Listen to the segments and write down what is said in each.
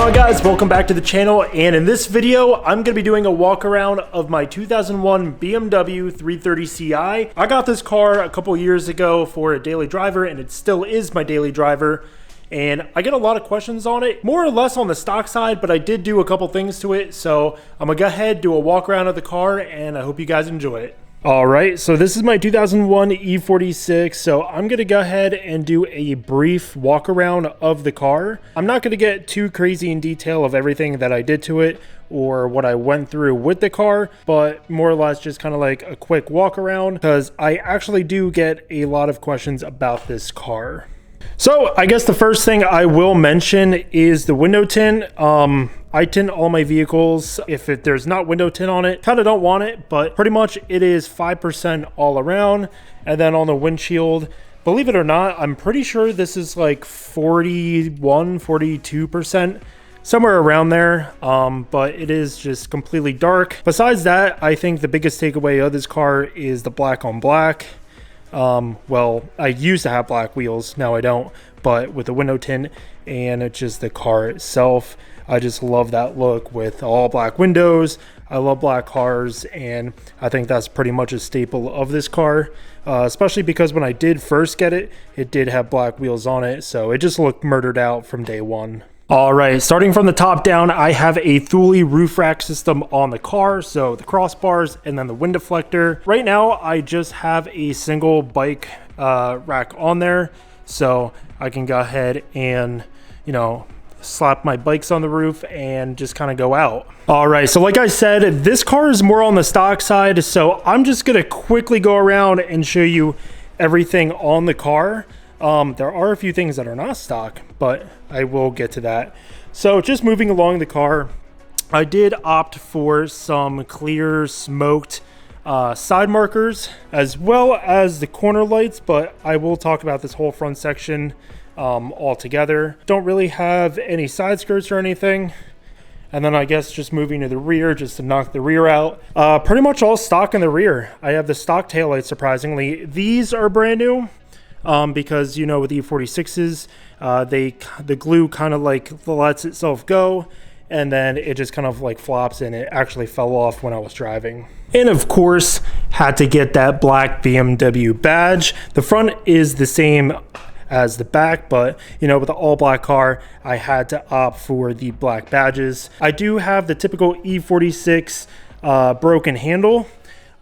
going on, guys? Welcome back to the channel, and in this video I'm going to be doing a walk around of my 2001 BMW 330 Ci. I got this car a couple years ago for a daily driver, and it still is my daily driver, and I get a lot of questions on it, more or less on the stock side, but I did do a couple things to it, so I'm going to go ahead, do a walk around of the car, and I hope you guys enjoy it. Alright, so this is my 2001 E46, so I'm going to go ahead and do a brief walk around of the car. I'm not going to get too crazy in detail of everything that I did to it or what I went through with the car, but more or less just kind of like a quick walk around because I actually do get a lot of questions about this car. So I guess the first thing I will mention is the window tint. I tint all my vehicles. If there's not window tint on it, kind of don't want it, but pretty much it is 5% all around. And then on the windshield, believe it or not, I'm pretty sure this is like 41, 42%, somewhere around there. But it is just completely dark. Besides that, I think the biggest takeaway of this car is the black on black. Well, I used to have black wheels, now I don't, but with the window tint and it's just the car itself, I just love that look with all black windows. I love black cars, and I think that's pretty much a staple of this car, especially because when I did first get it, it did have black wheels on it, so it just looked murdered out from day one. Alright, starting from the top down, I have a Thule roof rack system on the car, so the crossbars and then the wind deflector. Right now, I just have a single bike rack on there, so I can go ahead and, you know, slap my bikes on the roof and just kind of go out. Alright, so like I said, this car is more on the stock side, so I'm just going to quickly go around and show you everything on the car. There are a few things that are not stock, but I will get to that. So just moving along the car, I did opt for some clear smoked side markers as well as the corner lights, but I will talk about this whole front section all together. Don't really have any side skirts or anything. And then I guess just moving to the rear just to knock the rear out. Pretty much all stock in the rear. I have the stock taillights, surprisingly. These are brand new. Because, you know, with E46s, the glue kind of like lets itself go, and then it just kind of like flops, and it actually fell off when I was driving. And of course, had to get that black BMW badge. The front is the same as the back, but you know, with the all black car, I had to opt for the black badges. I do have the typical E46 broken handle.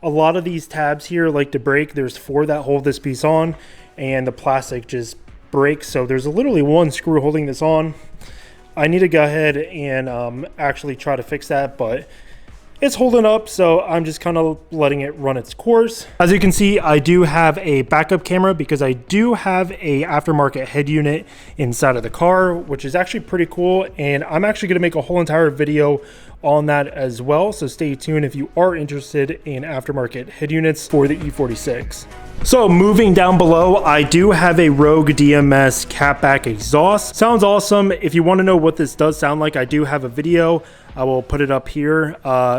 A lot of these tabs here like to break. There's 4 that hold this piece on, and the plastic just breaks, so there's literally 1 screw holding this on. I need to go ahead and actually try to fix that, but it's holding up, so I'm just kind of letting it run its course. As you can see, I do have a backup camera because I do have a aftermarket head unit inside of the car, which is actually pretty cool, and I'm actually going to make a whole entire video on that as well, so stay tuned if you are interested in aftermarket head units for the E46. So moving down below, I do have a Rogue DMS catback exhaust. Sounds awesome. If you want to know what this does sound like, I do have a video. I will put it up here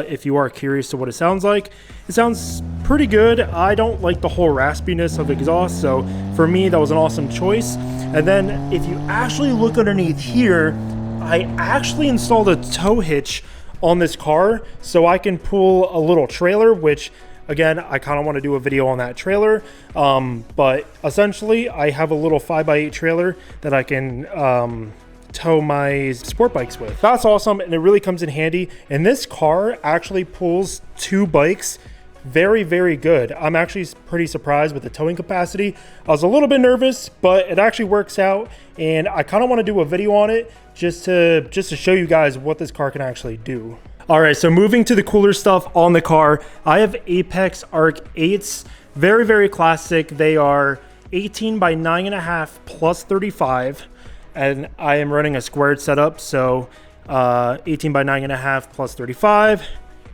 if you are curious to what it sounds like. It sounds pretty good. I don't like the whole raspiness of exhaust, so for me that was an awesome choice. And then if you actually look underneath here, I actually installed a tow hitch on this car so I can pull a little trailer, which again, I kind of want to do a video on that trailer, but essentially I have a little 5x8 trailer that I can tow my sport bikes with. That's awesome, and it really comes in handy, and this car actually pulls 2 bikes very, very good. I'm actually pretty surprised with the towing capacity. I was a little bit nervous, but it actually works out, and I kind of want to do a video on it just to show you guys what this car can actually do. Alright, so moving to the cooler stuff on the car, I have Apex Arc 8s, very, very classic. They are 18 by 9.5 plus 35, and I am running a squared setup, so 18 by 9.5 plus 35,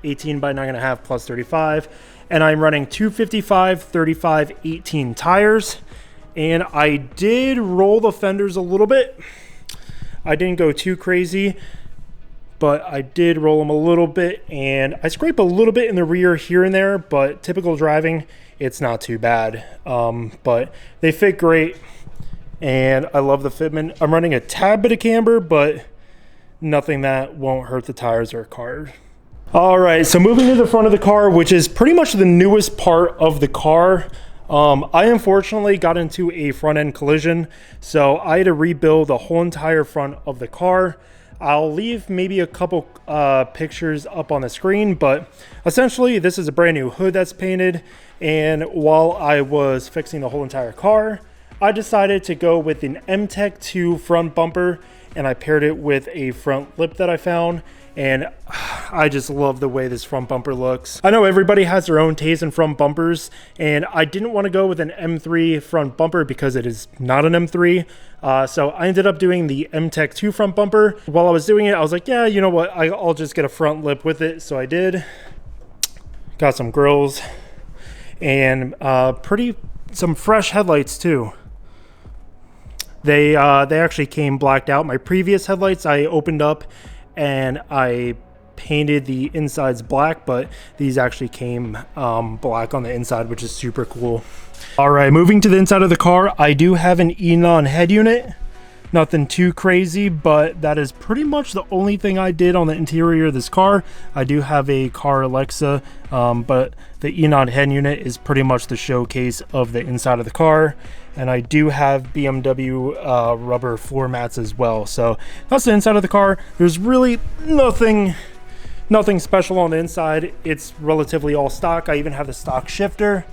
18 by 9.5 plus 35, and I'm running 255, 35, 18 tires, and I did roll the fenders a little bit. I didn't go too crazy, but I did roll them a little bit, and I scrape a little bit in the rear here and there, but typical driving, it's not too bad. But they fit great, and I love the fitment. I'm running a tad bit of camber, but nothing that won't hurt the tires or car. All right, so moving to the front of the car, which is pretty much the newest part of the car. I unfortunately got into a front end collision, so I had to rebuild the whole entire front of the car. I'll leave maybe a couple pictures up on the screen, but essentially this is a brand new hood that's painted. And while I was fixing the whole entire car, I decided to go with an M-Tech 2 front bumper, and I paired it with a front lip that I found. And I just love the way this front bumper looks. I know everybody has their own taste in front bumpers, and I didn't want to go with an M3 front bumper because it is not an M3. So I ended up doing the M-Tech 2 front bumper. While I was doing it, I was like, yeah, you know what? I'll just get a front lip with it. So I did. Got some grills and some fresh headlights too. They actually came blacked out. My previous headlights I opened up and I painted the insides black, but these actually came black on the inside, which is super cool. All right, moving to the inside of the car, I do have an Enon head unit. Nothing too crazy, but that is pretty much the only thing I did on the interior of this car. I do have a car Alexa, but the Enon head unit is pretty much the showcase of the inside of the car. And I do have BMW rubber floor mats as well. So that's the inside of the car. There's really nothing special on the inside. It's relatively all stock. I even have the stock shifter.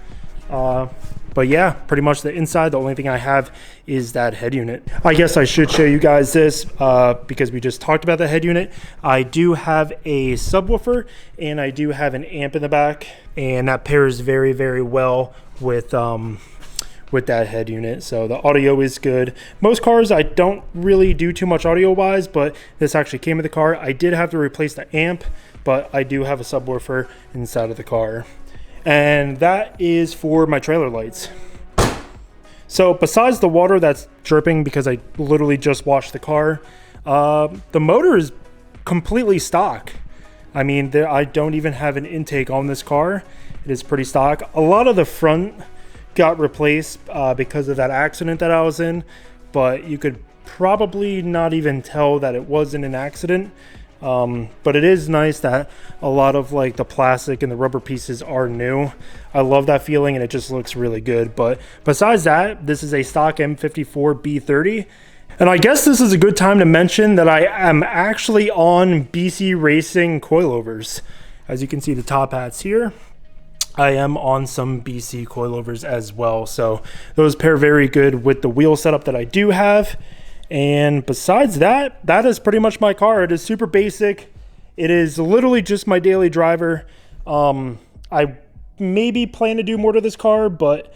But yeah, pretty much the inside, the only thing I have is that head unit. I guess I should show you guys this because we just talked about the head unit. I do have a subwoofer and I do have an amp in the back, and that pairs very, very well with that head unit. So the audio is good. Most cars I don't really do too much audio wise, but this actually came with the car. I did have to replace the amp, but I do have a subwoofer inside of the car. And that is for my trailer lights. So besides the water that's dripping because I literally just washed the car, the motor is completely stock. I mean, I don't even have an intake on this car. It is pretty stock. A lot of the front got replaced because of that accident that I was in, but you could probably not even tell that it wasn't an accident. But it is nice that a lot of like the plastic and the rubber pieces are new. I love that feeling and it just looks really good. But besides that, this is a stock M54 B30. And I guess this is a good time to mention that I am actually on BC Racing coilovers. As you can see the top hats here, I am on some BC coilovers as well. So those pair very good with the wheel setup that I do have. And besides that, that is pretty much my car. It is super basic. It is literally just my daily driver. I maybe plan to do more to this car, but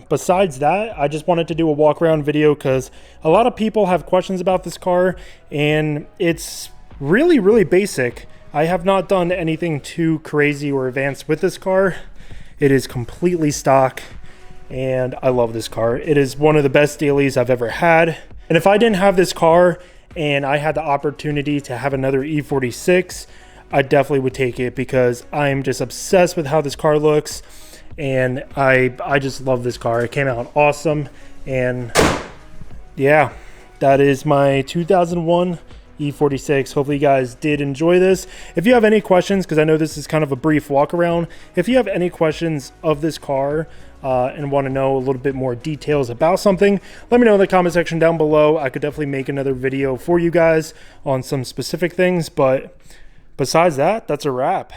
besides that, I just wanted to do a walk around video because a lot of people have questions about this car and it's really, really basic. I have not done anything too crazy or advanced with this car. It is completely stock and I love this car. It is one of the best dailies I've ever had. And if I didn't have this car and I had the opportunity to have another E46, I definitely would take it because I'm just obsessed with how this car looks. And I just love this car. It came out awesome. And yeah, that is my 2001 E46. Hopefully you guys did enjoy this. If you have any questions, because I know this is kind of a brief walk around, if you have any questions of this car and want to know a little bit more details about something, let me know in the comment section down below. I could definitely make another video for you guys on some specific things, but besides that, that's a wrap.